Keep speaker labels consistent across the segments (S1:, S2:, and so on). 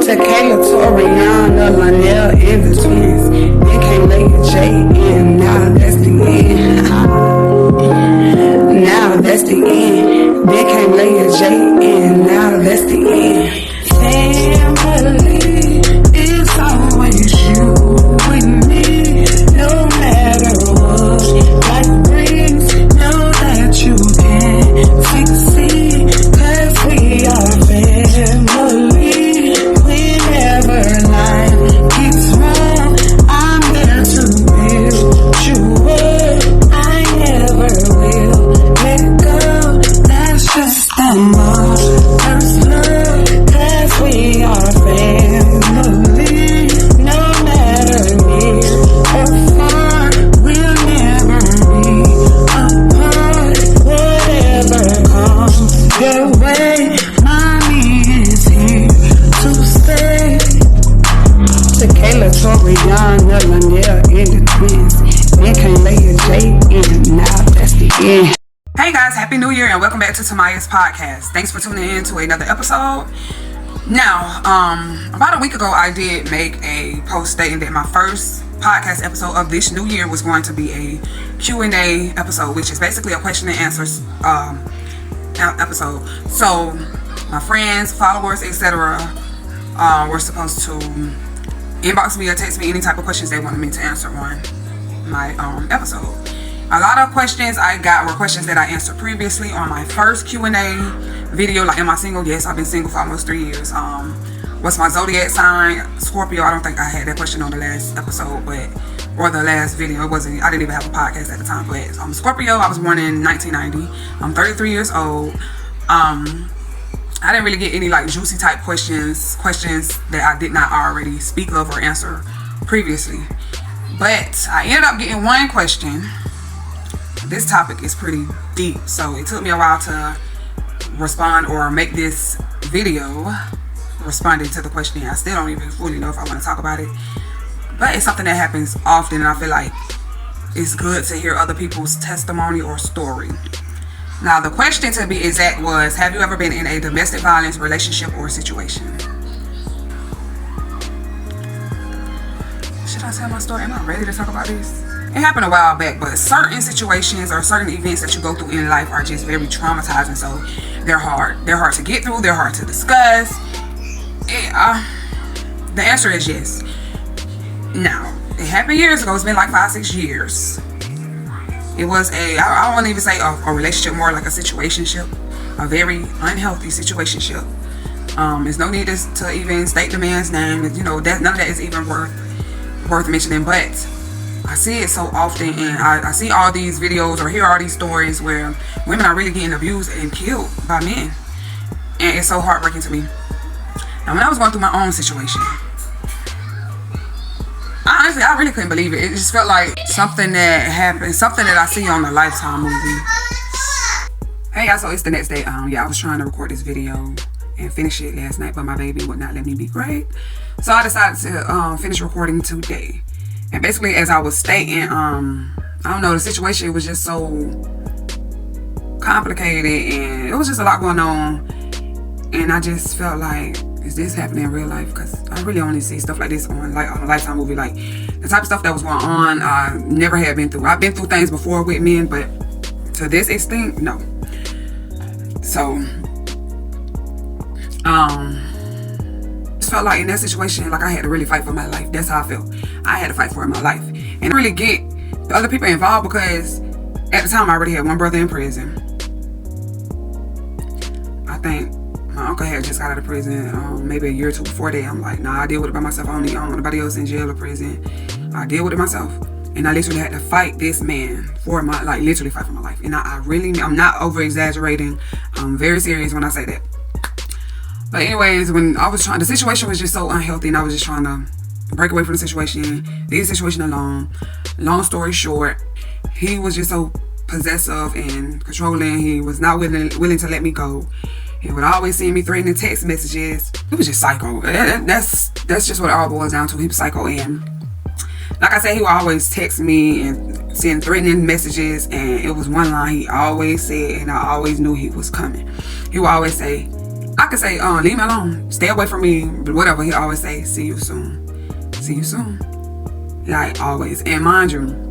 S1: Tequila, Toriana, Lionel, and the twins. They can't lay a J in. Now that's the end. Now that's the end. They can't lay a J in. Now that's the end. Family is always you with me. No matter what life brings, know that you can succeed. 'Cause we are family. Whenever life gets wrong, I'm there to build you up. I never will let go. That's just the mother's love. 'Cause we are family. No matter near or far, we'll never be apart. Whatever comes your way, mommy is here to stay. Tequila, Toriana, Lionel, and the twins. They can't lay a J in. Now that's the end.
S2: Hey guys, Happy New Year and welcome back to Tamaya's podcast. Thanks for tuning in to another episode. Now, about a week ago, I did make a post stating that my first podcast episode of this new year was going to be a Q&A episode, which is basically a question and answers episode. So, my friends, followers, etc. Were supposed to inbox me or text me any type of questions they wanted me to answer on my episode. A lot of questions I got were questions that I answered previously on my first Q&A video. Like, am I single? Yes, I've been single for almost 3 years. What's my zodiac sign? Scorpio. I don't think I had that question on the last episode, or the last video. It wasn't. I didn't even have a podcast at the time. But I'm Scorpio. I was born in 1990. I'm 33 years old. I didn't really get any like juicy type questions that I did not already speak of or answer previously. But I ended up getting one question. This topic is pretty deep, so it took me a while to respond or make this video responding to the question. I still don't even fully know if I want to talk about it, but it's something that happens often, and I feel like it's good to hear other people's testimony or story. Now, the question, to be exact, was, have you ever been in a domestic violence relationship or situation? Should I tell my story? Am I ready to talk about this? It happened a while back, but certain situations or certain events that you go through in life are just very traumatizing, so they're hard. They're hard to get through. They're hard to discuss. The answer is yes. Now, it happened years ago. It's been like 5-6 years. It was I won't even say a relationship, more like a situationship, a very unhealthy situationship. There's no need to even state the man's name. You know, none of that is even worth mentioning, but I see it so often, and I see all these videos or hear all these stories where women are really getting abused and killed by men, and it's so heartbreaking to me. Now, when I was going through my own situation, I really couldn't believe it. It just felt like something that happened, something that I see on a Lifetime movie. Hey guys, so it's the next day. I was trying to record this video and finish it last night, but my baby would not let me be great, so I decided to finish recording today. And basically, as I was stating, I don't know, the situation was just so complicated, and it was just a lot going on, and I just felt like, is this happening in real life? Because I really only see stuff like this on a Lifetime movie. Like, the type of stuff that was going on, I never had been through. I've been through things before with men, but to this extent, no. So, felt like in that situation, like I had to really fight for my life. That's how I felt. I had to fight for it in my life, and really get the other people involved, because at the time I already had one brother in prison. I think my uncle had just got out of prison maybe a year or two before that. I'm like, nah, I deal with it by myself. I don't want nobody else in jail or prison. I deal with it myself. And I literally had to fight this man for my, like, literally fight for my life. And I'm not over exaggerating. I'm very serious when I say that. But anyways, when I was the situation was just so unhealthy, and I was just trying to break away from the situation, leave the situation alone. Long story short, he was just so possessive and controlling. He was not willing to let me go. He would always send me threatening text messages. He was just psycho. That's just what it all boils down to. He was psycho, and like I said, he would always text me and send threatening messages, and it was one line he always said, and I always knew he was coming. He would always say, I could say, leave me alone, stay away from me, but whatever. He always say, see you soon, see you soon, like always. And mind you,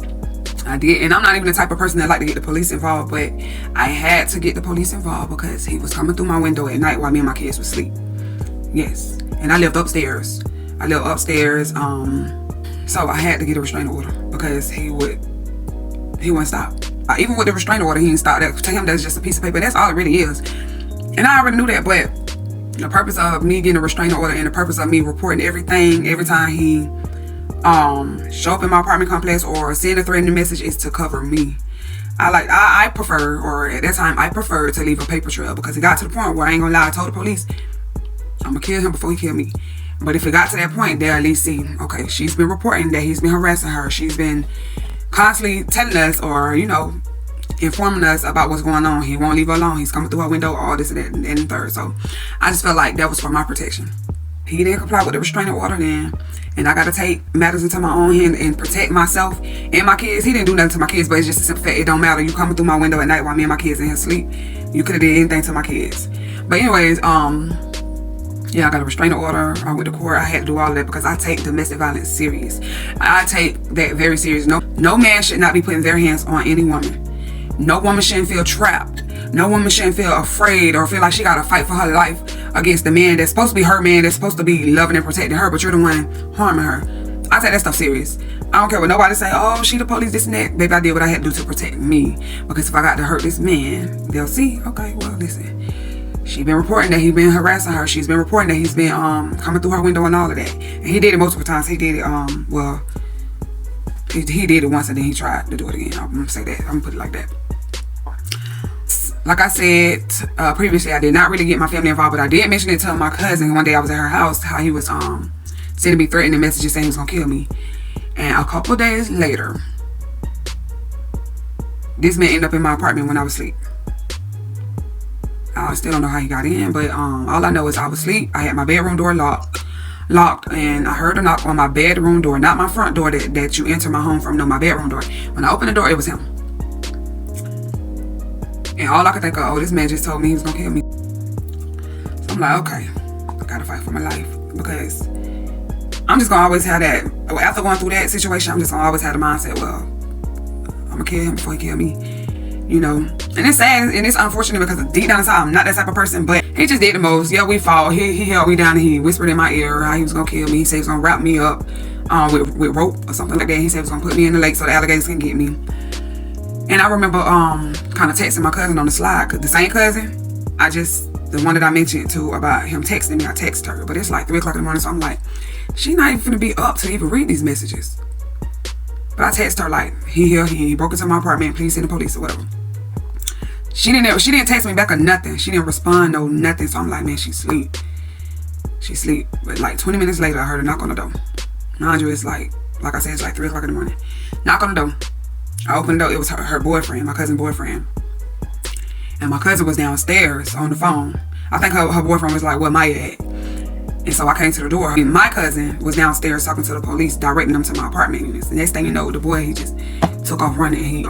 S2: I did, and I'm not even the type of person that like to get the police involved, but I had to get the police involved because he was coming through my window at night while me and my kids were asleep. Yes, and I lived upstairs. So I had to get a restraining order because he wouldn't stop. Even with the restraining order, he didn't stop. To him, that's just a piece of paper. That's all it really is. And I already knew that, but the purpose of me getting a restraining order and the purpose of me reporting everything every time he show up in my apartment complex or send a threatening message is to cover me. I prefer, or at that time, I preferred to leave a paper trail because it got to the point where I ain't gonna lie, I told the police, I'm gonna kill him before he kill me. But if it got to that point, they'll at least see, okay, she's been reporting that he's been harassing her. She's been constantly telling us or, informing us about what's going on. He won't leave her alone. He's coming through her window, all this and that and the third. So I just felt like that was for my protection. He didn't comply with the restraining order then, and I got to take matters into my own hand and protect myself and my kids. He didn't do nothing to my kids, but it's just a simple fact. It don't matter. You coming through my window at night while me and my kids in here sleep. You could have did anything to my kids. But anyways, yeah, I got a restraining order. I went to court. I had to do all of that because I take domestic violence serious. I take that very serious. No man should not be putting their hands on any woman. No woman shouldn't feel trapped. No woman shouldn't feel afraid or feel like she got to fight for her life against the man that's supposed to be her man, that's supposed to be loving and protecting her, but you're the one harming her. I take that stuff serious. I don't care what nobody say, oh, she the police, this and that. Baby, I did what I had to do to protect me. Because if I got to hurt this man, they'll see, okay, well, listen. She been reporting that he been harassing her. She's been reporting that he's been coming through her window and all of that. And he did it multiple times. He did it, he did it once and then he tried to do it again. I'm gonna say that. I'm gonna put it like that. Like I said previously, I did not really get my family involved, but I did mention it to my cousin. One day I was at her house, how he was sending me threatening messages saying he was gonna kill me. And a couple of days later, this man ended up in my apartment when I was asleep. I still don't know how he got in, but all I know is I was asleep. I had my bedroom door locked, and I heard a knock on my bedroom door, not my front door that you enter my home from, no, my bedroom door. When I opened the door, it was him. And all I could think of, oh, this man just told me he was gonna kill me. So I'm like, okay, I gotta fight for my life because I'm just gonna always have that. After going through that situation, I'm just gonna always have the mindset, well, I'm gonna kill him before he kill me. And it's sad and it's unfortunate because deep down inside I'm not that type of person, but he just did the most. Yeah, we fought. He held me down and he whispered in my ear how he was gonna kill me. He said he was gonna wrap me up with rope or something like that. He said he was gonna put me in the lake so the alligators can get me. And I remember kind of texting my cousin on the slide, the same cousin, the one that I mentioned to about him texting me, I text her, but it's like 3 o'clock in the morning, so I'm like, she not even gonna be up to even read these messages. But I text her like, he broke into my apartment, please send the police or whatever. She didn't text me back or nothing. She didn't respond, no nothing. So I'm like, man, she sleep. But like 20 minutes later, I heard a knock on the door. Mind you, it's like I said, it's like 3 o'clock in the morning. Knock on the door. I opened the door. It was her boyfriend, my cousin's boyfriend. And my cousin was downstairs on the phone. I think her boyfriend was like, where Maya at? And so I came to the door. And my cousin was downstairs talking to the police, directing them to my apartment units. The next thing you know, the boy, he just took off running.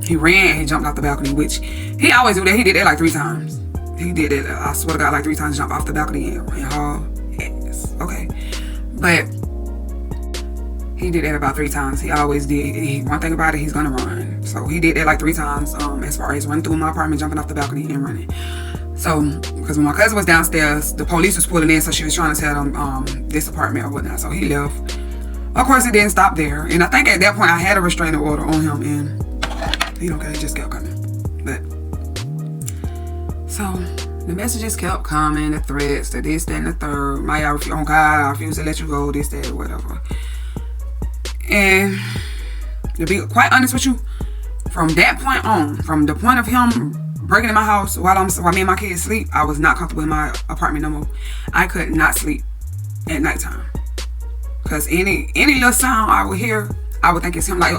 S2: He ran and he jumped off the balcony, which he always do that. He did that like 3 times. He did it, I swear to God, like 3 times, jump off the balcony and haul ass. Okay. But he did that about 3 times. He always did. One thing about it, he's gonna run. So he did that like 3 times, as far as running through my apartment, jumping off the balcony and running. So, because when my cousin was downstairs, the police was pulling in, so she was trying to tell them this apartment or whatnot. So he left. Of course, it didn't stop there. And I think at that point, I had a restraining order on him, and he just kept coming. But, so, the messages kept coming, the threats, the this, that, and the third. Oh God, I refuse to let you go, this, that, whatever. And to be quite honest with you, from that point on, from the point of him breaking in my house while me and my kids sleep, I was not comfortable in my apartment no more. I could not sleep at nighttime. Because any little sound I would hear, I would think it's him. Like,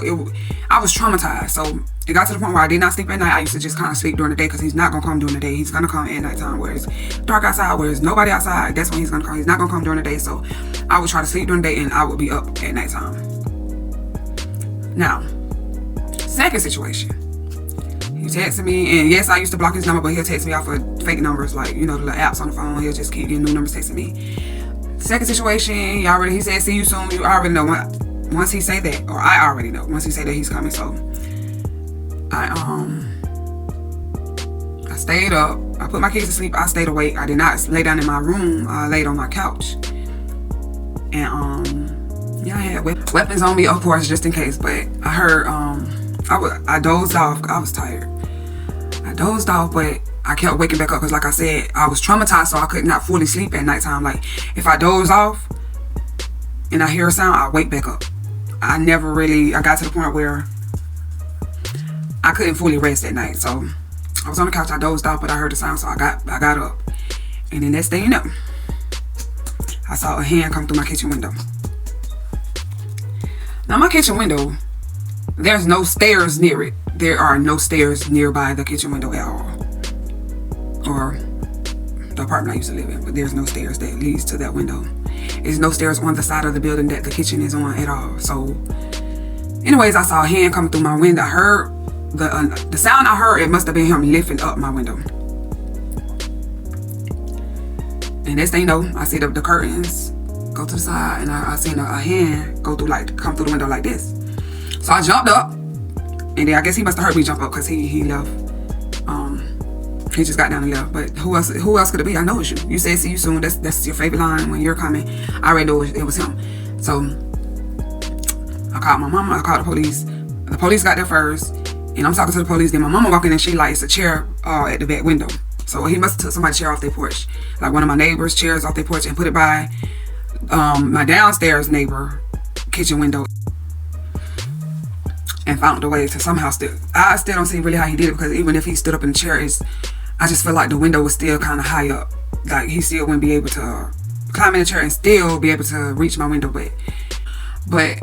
S2: I was traumatized. So it got to the point where I did not sleep at night. I used to just kind of sleep during the day because he's not going to come during the day. He's going to come at nighttime where it's dark outside, where there's nobody outside. That's when he's going to come. He's not going to come during the day. So I would try to sleep during the day and I would be up at nighttime. Now, second situation. He texted me, and yes, I used to block his number, but he'll text me off of fake numbers, like, you know, the little apps on the phone. He'll just keep getting new numbers texting me. Second situation, he said, see you soon. You already know. Once he say that, or I already know, once he say that he's coming. So I stayed up. I put my kids to sleep. I stayed awake. I did not lay down in my room. I laid on my couch. And yeah, I had weapons on me, of course, just in case. But I heard I dozed off. I was tired. I dozed off, but I kept waking back up because, like I said, I was traumatized, so I could not fully sleep at nighttime. Like, if I doze off and I hear a sound, I wake back up. I got to the point where I couldn't fully rest at night. So I was on the couch, I dozed off, but I heard the sound, so I got up. And the next thing you know, I saw a hand come through my kitchen window. Now, my kitchen window, there's no stairs near it. There are no stairs nearby the kitchen window at all. Or the apartment I used to live in, but there's no stairs that leads to that window. There's no stairs on the side of the building that the kitchen is on at all. So anyways, I saw a hand coming through my window. I heard the sound I heard, it must have been him lifting up my window. And next thing you know, I see the curtains go to the side, and I seen a hand come through the window like this. So I jumped up, and then I guess he must have heard me jump up because he left. He just got down and left. But who else could it be? I know it's you. You said see you soon. That's your favorite line when you're coming. I already know it was him. So I called my mama. I called the police. The police got there first, and I'm talking to the police. Then my mama walking in, and she lights a chair at the back window. So he must have took somebody's chair off their porch, like one of my neighbors' chairs off their porch, and put it by my downstairs neighbor kitchen window, and found a way to somehow I still don't see really how he did it, because even if he stood up in the chair, I just feel like the window was still kind of high up. Like, he still wouldn't be able to climb in the chair and still be able to reach my window. But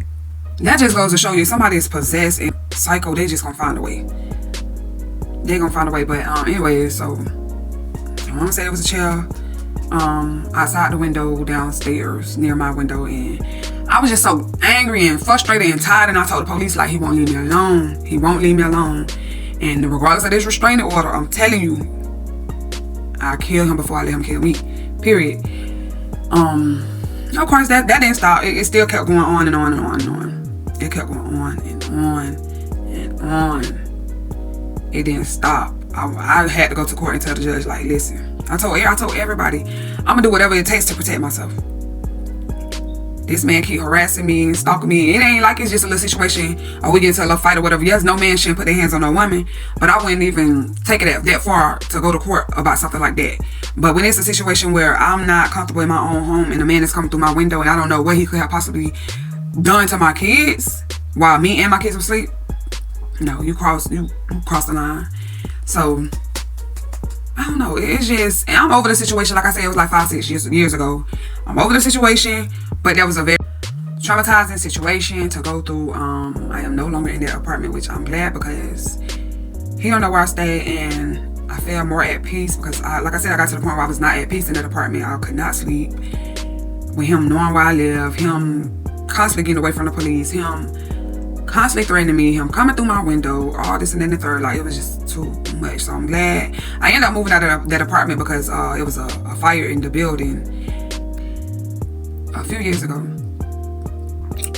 S2: that just goes to show you, somebody is possessed and psycho, they just gonna find a way. They're gonna find a way. But anyways, so my mom said it was a chair outside the window downstairs near my window, and I was just so angry and frustrated and tired, and I told the police, like, he won't leave me alone. He won't leave me alone. And regardless of this restraining order, I'm telling you, I'll kill him before I let him kill me. Period. Of course, that didn't stop. It still kept going on and on and on and on. It kept going on and on and on. It didn't stop. I had to go to court and tell the judge, like, listen, I told everybody, I'm gonna do whatever it takes to protect myself. This man keep harassing me and stalking me. It ain't like it's just a little situation, or we get into a little fight or whatever. Yes, no man shouldn't put their hands on no woman, but I wouldn't even take it that far to go to court about something like that. But when it's a situation where I'm not comfortable in my own home, and a man is coming through my window, and I don't know what he could have possibly done to my kids while me and my kids were asleep, no, you cross the line. So I don't know. It's just, and I'm over the situation. Like I said, it was like 5-6 years ago. I'm over the situation, but that was a very traumatizing situation to go through. I am no longer in that apartment, which I'm glad, because he don't know where I stay, and I feel more at peace because, like I said, I got to the point where I was not at peace in that apartment. I could not sleep with him knowing where I live, him constantly getting away from the police, him constantly threatening me, him coming through my window, all this and then the third. Like, it was just too much. So I'm glad I ended up moving out of that apartment, because it was a fire in the building a few years ago.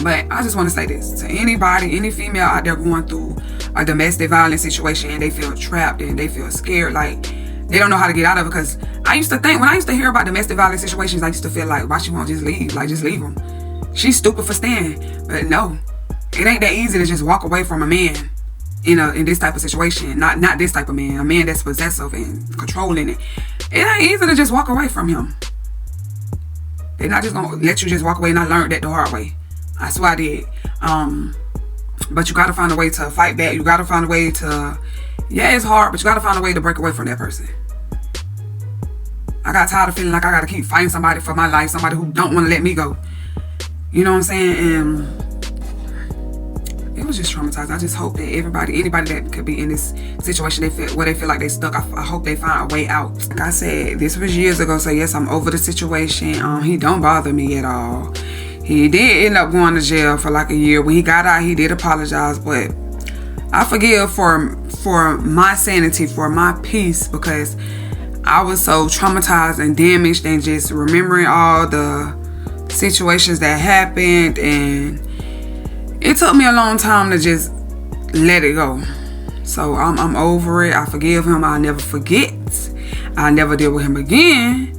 S2: But I just want to say this to anybody, any female out there going through a domestic violence situation, and they feel trapped and they feel scared, like they don't know how to get out of it. Because I used to think, when I used to hear about domestic violence situations, I used to feel like, why she won't just leave? Like, just leave him. She's stupid for staying. But no, it ain't that easy to just walk away from a man in this type of situation. Not this type of man. A man that's possessive and controlling it. It ain't easy to just walk away from him. They're not just gonna let you just walk away, and I learned that the hard way. I swear I did. But you gotta find a way to fight back. You gotta find a way to, yeah, it's hard, but you gotta find a way to break away from that person. I got tired of feeling like I gotta keep fighting somebody for my life, somebody who don't want to let me go. You know what I'm saying? And it was just traumatizing. I just hope that anybody that could be in this situation, they feel like they stuck, I hope they find a way out. Like I said, this was years ago, so yes, I'm over the situation. He don't bother me at all. He did end up going to jail for like a year. When he got out, he did apologize, but I forgive for my sanity, for my peace, because I was so traumatized and damaged, and just remembering all the situations that happened, and it took me a long time to just let it go. So I'm over it. I forgive him. I'll never forget. I'll never deal with him again.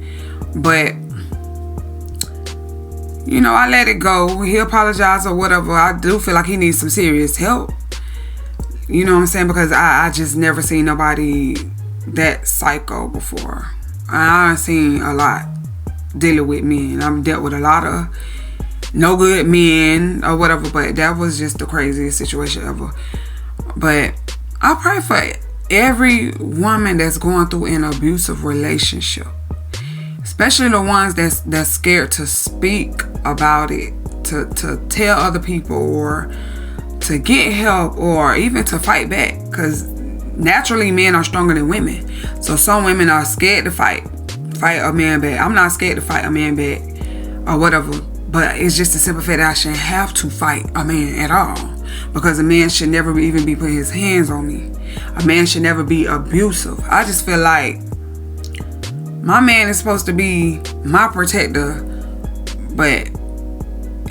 S2: But you know, I let it go. He apologized or whatever. I do feel like he needs some serious help. You know what I'm saying? Because I just never seen nobody that psycho before. I've seen a lot dealing with men. I've dealt with a lot of no good men or whatever, but that was just the craziest situation ever. But I pray for every woman that's going through an abusive relationship, especially the ones that's scared to speak about it, to tell other people, or to get help, or even to fight back, because naturally men are stronger than women. So some women are scared to fight a man back. I'm not scared to fight a man back or whatever, but it's just a simple fact that I shouldn't have to fight a man at all, because a man should never even be putting his hands on me. A man should never be abusive. I just feel like my man is supposed to be my protector, but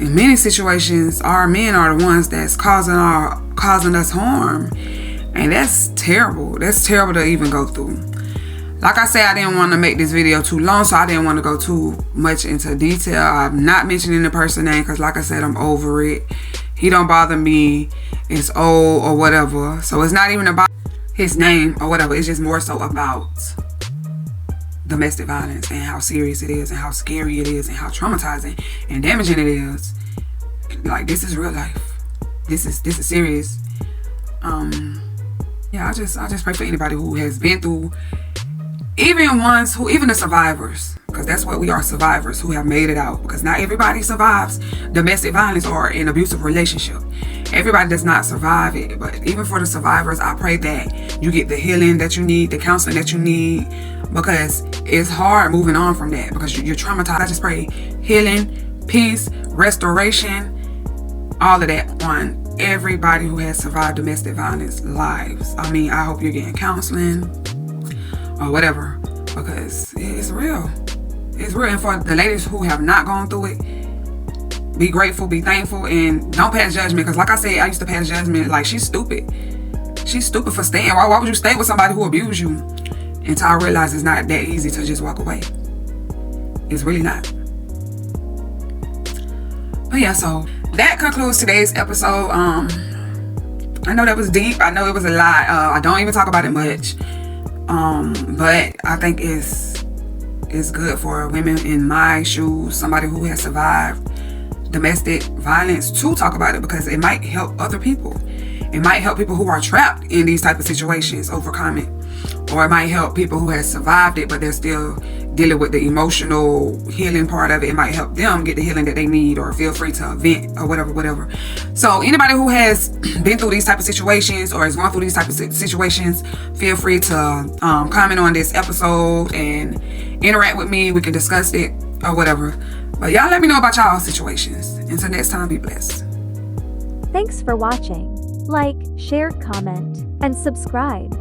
S2: in many situations, our men are the ones that's causing us harm, and that's terrible. That's terrible to even go through. Like I said, I didn't want to make this video too long, so I didn't want to go too much into detail. I'm not mentioning the person's name because, like I said, I'm over it. He don't bother me. It's old or whatever. So it's not even about his name or whatever. It's just more so about domestic violence and how serious it is, and how scary it is, and how traumatizing and damaging it is. Like, this is real life. This is serious. Yeah, I just pray for anybody who has been through, even the survivors, because that's what we are, survivors who have made it out. Because not everybody survives domestic violence or an abusive relationship. Everybody does not survive it. But even for the survivors, I pray that you get the healing that you need, the counseling that you need, because it's hard moving on from that, because you're traumatized. I just pray healing, peace, restoration, all of that on everybody who has survived domestic violence lives. I mean, I hope you're getting counseling or whatever, because it's real. It's real. And for the ladies who have not gone through it, be grateful, be thankful, and don't pass judgment. Because like I said, I used to pass judgment like she's stupid. She's stupid for staying. Why would you stay with somebody who abused you? Until I realized it's not that easy to just walk away. It's really not. But yeah, so that concludes today's episode. I know that was deep. I know it was a lot. I don't even talk about it much. But I think it's good for women in my shoes, somebody who has survived domestic violence, to talk about it, because it might help other people. It might help people who are trapped in these type of situations overcome it. Or it might help people who have survived it, but they're still dealing with the emotional healing part of it. It might help them get the healing that they need, or feel free to vent or whatever. So anybody who has been through these type of situations or is going through these type of situations, feel free to comment on this episode and interact with me. We can discuss it or whatever. But y'all let me know about y'all situations. Until next time, be blessed.
S3: Thanks for watching. Like, share, comment, and subscribe.